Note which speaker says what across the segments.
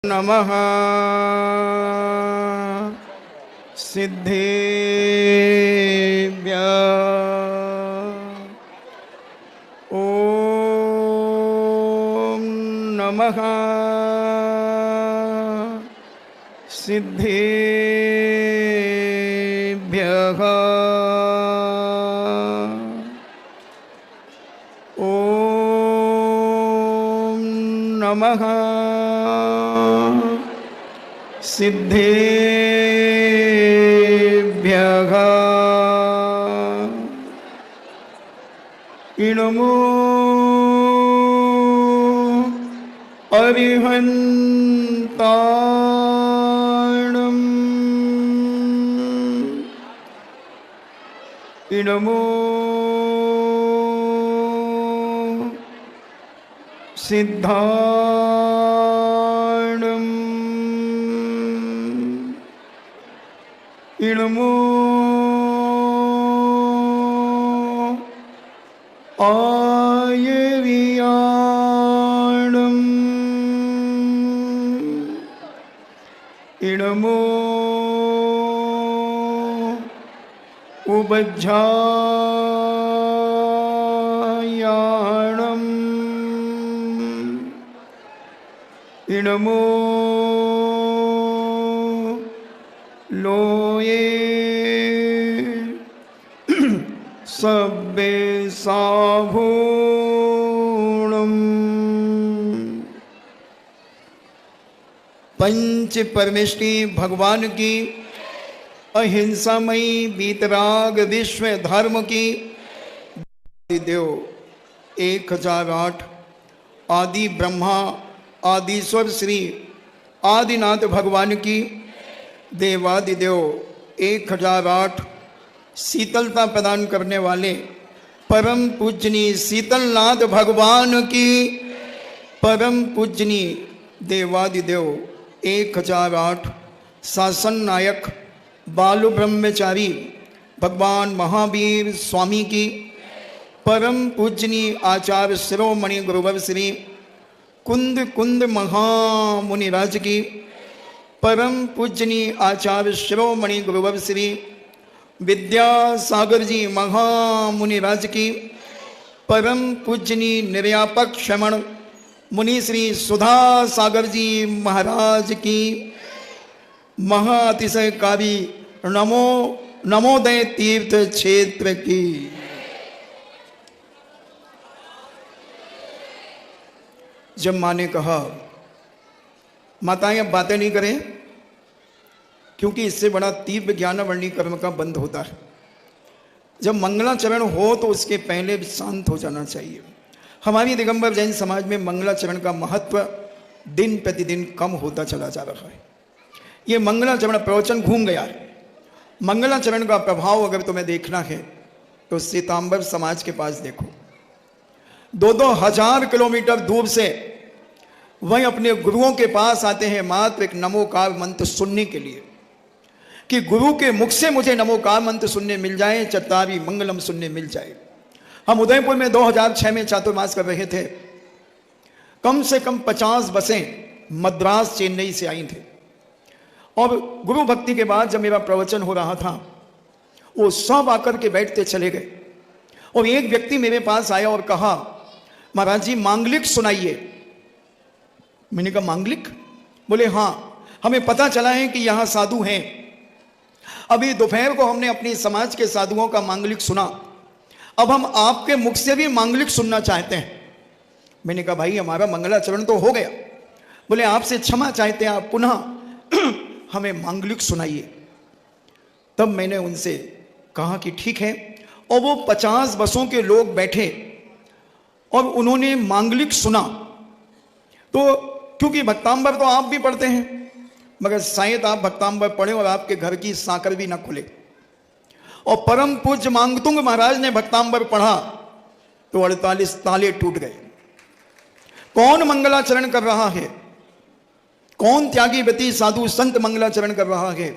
Speaker 1: नमः सिद्धेभ्यः ॐ नमः सिद्धेभ्यः ॐ नमः सिद्धेभ्यः इनमो अरिहन्ताणम् इनमो सिद्धाणम् इनमो आयर्याणम् इनमो उपज्झायाणम् इनमो लोये सब्बे साभूणम् पंच परमेष्टि भगवान की अहिंसामयी वीतराग विश्व धर्म की देव 1008 आदि ब्रह्मा आदिश्वर श्री आदिनाथ भगवान की देवादिदेव 1008 शीतलता प्रदान करने वाले परम पूजनी शीतलनाथ भगवान की परम पूजनी देवादिदेव 1008 शासन नायक बालु ब्रह्मचारी भगवान महावीर स्वामी की परम पूजनी आचार्य शिरोमणि गुरुवर श्री कुंद कुंद महामुनिराज की परम पूजनी आचार्य शिरोमणि गुरुवर श्री विद्यासागर जी महामुनिराज की परम पूजनी निर्यापक श्रमण मुनि श्री सुधा सागर जी महाराज की महाअतिशयकारी नमो नमोदय तीर्थ क्षेत्र की जब माँ ने कहा माताएं अब बातें नहीं करें क्योंकि इससे बड़ा तीव्र ज्ञानवर्णी कर्म का बंध होता है। जब मंगलाचरण हो तो उसके पहले शांत हो जाना चाहिए। हमारी दिगंबर जैन समाज में मंगलाचरण का महत्व दिन प्रतिदिन कम होता चला जा रहा है। ये मंगलाचरण प्रवचन घूम गया है। मंगलाचरण का प्रभाव अगर तुम्हें देखना है तो सीतांबर समाज के पास देखो। 2-2 हजार किलोमीटर दूर से वह अपने गुरुओं के पास आते हैं मात्र एक नमोकार मंत्र सुनने के लिए कि गुरु के मुख से मुझे नमोकार मंत्र सुनने मिल जाए, चत्तारी मंगलम सुनने मिल जाए। हम उदयपुर में 2006 में चातुर्मास कर रहे थे। कम से कम 50 बसें मद्रास चेन्नई से आई थी और गुरु भक्ति के बाद जब मेरा प्रवचन हो रहा था वो सब आकर के बैठते चले गए और एक व्यक्ति मेरे पास आया और कहा महाराज जी मांगलिक सुनाइए। मैंने कहा मांगलिक? बोले हाँ, हमें पता चला है कि यहाँ साधु हैं। अभी दोपहर को हमने अपनी समाज के साधुओं का मांगलिक सुना, अब हम आपके मुख से भी मांगलिक सुनना चाहते हैं। मैंने कहा भाई हमारा मंगलाचरण तो हो गया। बोले आपसे क्षमा चाहते हैं, आप पुनः हमें मांगलिक सुनाइए। तब मैंने उनसे कहा कि ठीक है, और वो 50 बसों के लोग बैठे और उन्होंने मांगलिक सुना। तो क्योंकि भक्तांबर तो आप भी पढ़ते हैं, मगर शायद आप भक्तांबर पढ़े और आपके घर की साकर भी ना खुले। और परम पूज्य मांगतुंग महाराज ने भक्तांबर पढ़ा तो 48 ताले टूट गए। कौन मंगलाचरण कर रहा है? कौन त्यागी व्यति साधु संत मंगलाचरण कर रहा है?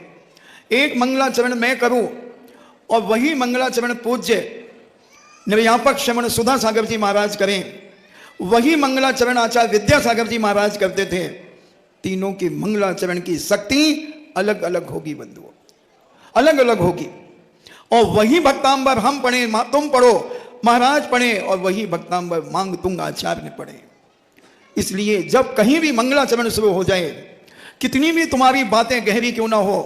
Speaker 1: एक मंगलाचरण मैं करूं और वही मंगलाचरण पूज्य निर्यापक श्रमण सुधा सागर जी महाराज करें, वही मंगलाचरण आचार्य विद्यासागर जी महाराज करते थे, तीनों के मंगलाचरण की शक्ति अलग अलग होगी बंधुओं, अलग अलग होगी। और वही भक्तांबर हम पढ़े, तुम पढ़ो, महाराज पढ़े, और वही भक्तांबर मांग तुंग आचार्य ने पढ़े। इसलिए जब कहीं भी मंगलाचरण शुरू हो जाए, कितनी भी तुम्हारी बातें गहरी क्यों ना हो,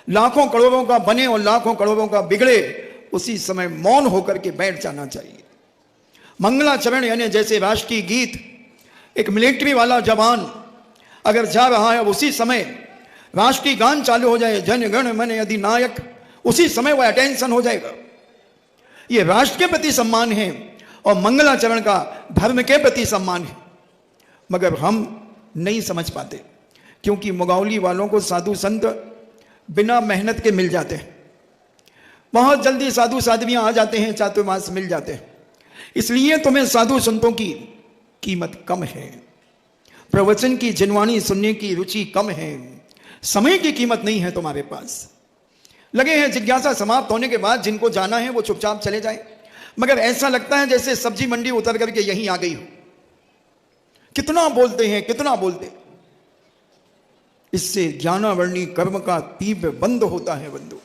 Speaker 1: लाखों करोड़ों का बने और लाखों करोड़ों का बिगड़े, उसी समय मौन होकर के बैठ जाना चाहिए। मंगलाचरण यानी जैसे राष्ट्रीय गीत, एक मिलिट्री वाला जवान अगर जा रहा है, उसी समय राष्ट्रीय गान चालू हो जाए, जन गण मन अधिनायक, उसी समय वह अटेंशन हो जाएगा। ये राष्ट्र के प्रति सम्मान है और मंगलाचरण का धर्म के प्रति सम्मान है। मगर हम नहीं समझ पाते, क्योंकि मुगावली वालों को साधु संत बिना मेहनत के मिल जाते हैं, बहुत जल्दी साधु साध्वियां आ जाते हैं, चातुर्मास मिल जाते हैं। इसलिए तुम्हें साधु संतों की कीमत कम है, प्रवचन की जिनवाणी सुनने की रुचि कम है, समय की कीमत नहीं है तुम्हारे पास। लगे हैं जिज्ञासा समाप्त होने के बाद जिनको जाना है वो चुपचाप चले जाए, मगर ऐसा लगता है जैसे सब्जी मंडी उतर करके यहीं आ गई हो। कितना बोलते हैं, कितना बोलते हैं। इससे ज्ञानावर्णी कर्म का तीव्र बंद होता है बंधु।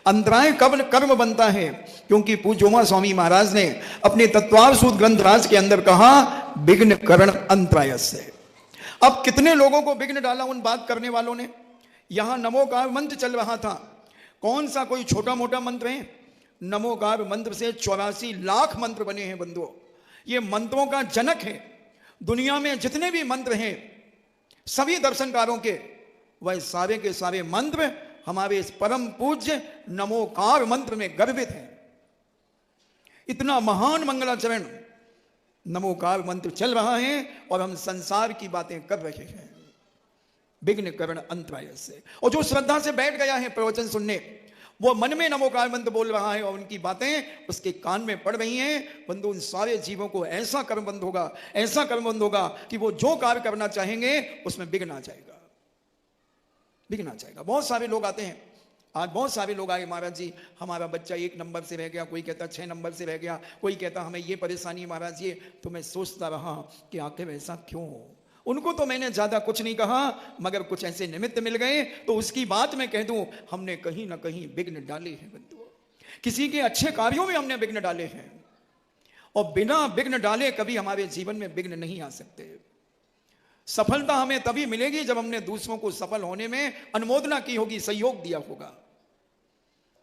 Speaker 1: अंतराय कर्म बनता है, क्योंकि पूज्य उमा स्वामी महाराज ने अपने तत्वावसूत ग्रंथ राज के अंदर कहा, विघ्न करण अंतराय से। अब कितने लोगों को विघ्न डाला उन बात करने वालों ने। यहां नमोकार मंत्र चल रहा था, कौन सा कोई छोटा मोटा मंत्र है। नमोकार मंत्र से 84 लाख मंत्र बने हैं बंधुओं। ये मंत्रों का जनक है। दुनिया में जितने भी मंत्र हैं सभी दर्शनकारों के, वह सारे के सारे मंत्र हमारे इस परम पूज्य नमोकार मंत्र में गर्वित हैं। इतना महान मंगलाचरण नमोकार मंत्र चल रहा है और हम संसार की बातें कर रहे हैं विघ्न करण अंतराय से। और जो श्रद्धा से बैठ गया है प्रवचन सुनने, वो मन में नमोकार मंत्र बोल रहा है और उनकी बातें उसके कान में पड़ रही हैं, बंधु उन सारे जीवों को ऐसा कर्म बंद होगा, ऐसा कर्म बंद होगा कि वो जो कार्य करना चाहेंगे उसमें विघ्न आ जाएगा, विघ्न आ जाएगा। बहुत सारे लोग आते हैं, आज बहुत सारे लोग आए, महाराज जी हमारा बच्चा 1 नंबर से रह गया, कोई कहता 6 नंबर से रह गया, कोई कहता हमें ये परेशानी है महाराज जी। तो मैं सोचता रहा कि आखिर ऐसा क्यों। उनको तो मैंने ज्यादा कुछ नहीं कहा, मगर कुछ ऐसे निमित्त मिल गए तो उसकी बात मैं कह दूं, हमने कहीं ना कहीं विघ्न डाले हैं बंधुओं। किसी के अच्छे कार्यों में हमने विघ्न डाले हैं, और बिना विघ्न डाले कभी हमारे जीवन में विघ्न नहीं आ सकते। सफलता हमें तभी मिलेगी जब हमने दूसरों को सफल होने में अनुमोदना की होगी, सहयोग दिया होगा।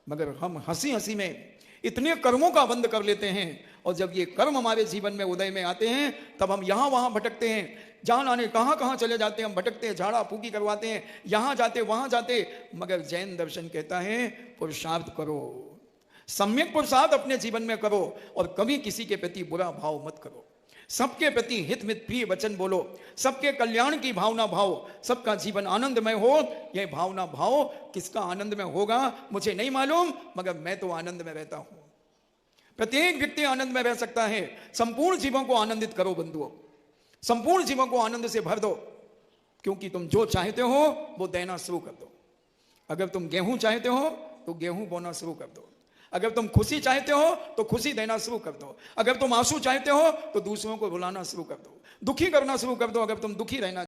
Speaker 1: मगर हम हंसी हंसी में इतने कर्मों का बंद कर लेते हैं, और जब ये कर्म हमारे जीवन में उदय में आते हैं तब हम यहां वहां भटकते हैं, जान आने कहां कहां चले जाते हैं, हम भटकते हैं, झाड़ा फूकी करवाते हैं, यहां जाते वहां जाते। मगर जैन दर्शन कहता है पुरुषार्थ करो, सम्यक पुरुषार्थ अपने जीवन में करो, और कभी किसी के प्रति बुरा भाव मत करो। सबके प्रति हित मित प्रिय वचन बोलो, सबके कल्याण की भावना भाव, सबका जीवन आनंदमय हो। यह भावना भाव किसका आनंद में होगा मुझे नहीं मालूम, मगर मैं तो आनंद में रहता हूं। प्रत्येक व्यक्ति आनंद में रह सकता है। संपूर्ण जीवों को आनंदित करो बंधुओं, संपूर्ण जीवों को आनंद से भर दो, क्योंकि तुम जो चाहते हो वो देना शुरू कर दो। अगर तुम गेहूं चाहते हो तो गेहूं बोना शुरू कर दो, अगर तुम खुशी चाहते हो तो खुशी देना शुरू कर दो, अगर तुम आंसू चाहते हो तो दूसरों को रुलाना शुरू कर दो, दुखी करना शुरू कर दो। अगर तुम दुखी रहना